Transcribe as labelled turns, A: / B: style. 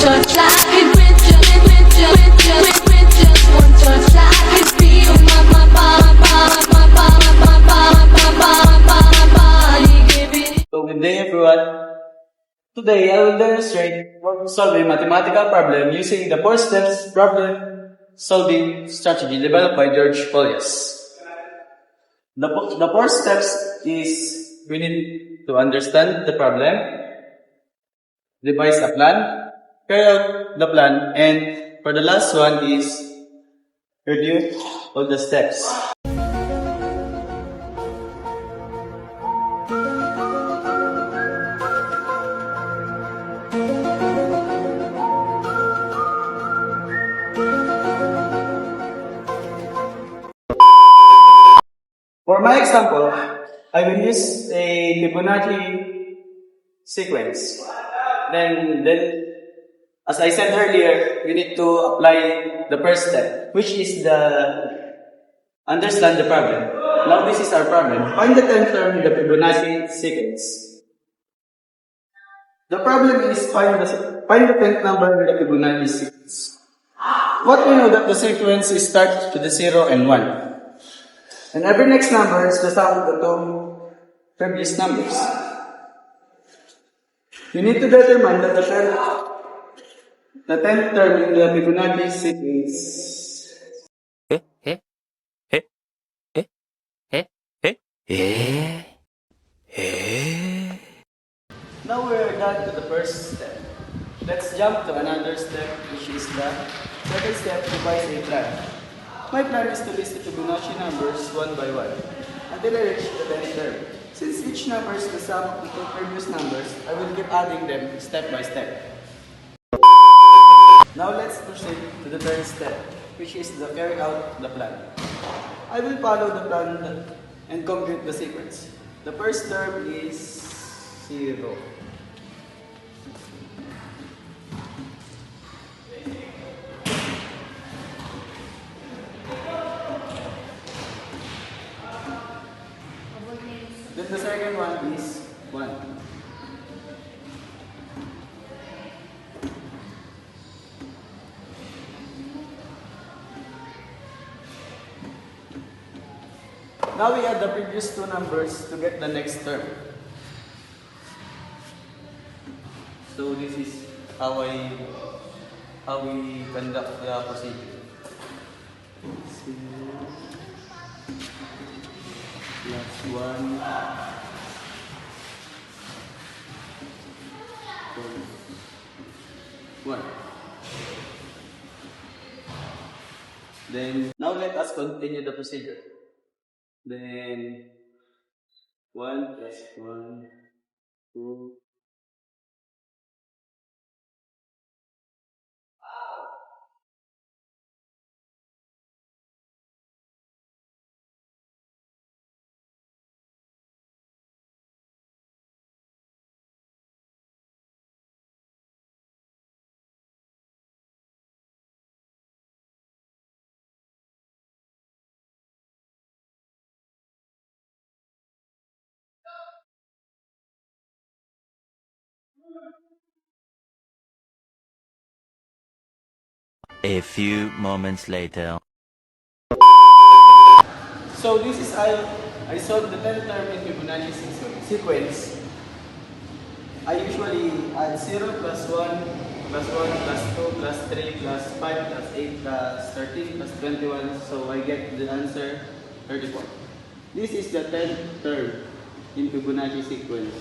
A: touch, I can with just one touch, I can feel my body give it.
B: So good day everyone. Today I will demonstrate how to solve a mathematical problem using the 4 steps problem solving strategy developed by George Polias. The 4 steps is we need to understand the problem, devise a plan, carry out the plan, and for the last one is review all the steps. For my example, I will use a Fibonacci sequence. Then, as I said earlier, we need to apply the first step, which is the understand the problem. Now this is our problem. Find the 10th term in the Fibonacci sequence. The problem is find the 10th number in the Fibonacci sequence. What we know that the sequence is starts with the 0 and 1. And every next number is the sum of the two previous numbers. You need to determine that the 10th term in the Fibonacci sequence. Now we're done to the first step. Let's jump to another step, which is the second step, devise a plan. My plan is to list the Fibonacci numbers one by one until I reach the 10th term. Since each number is the sum of the two previous numbers, I will keep adding them step by step. Now let's proceed to the third step, which is the carry out the plan. I will follow the plan and compute the sequence. The first term is 0. Then the second one is 1. Now we add the previous two numbers to get the next term. So this is how we conduct the procedure. 0 plus 1 1. Then now let us continue the procedure. Then 1 plus 1, 2.
C: A few moments later.
B: So this is I solved the 10th term in Fibonacci sequence. I usually add 0 plus 1 plus 1 plus 2 plus 3 plus 5 plus 8 plus 13 plus 21. So I get the answer 34. This is the 10th term in Fibonacci sequence.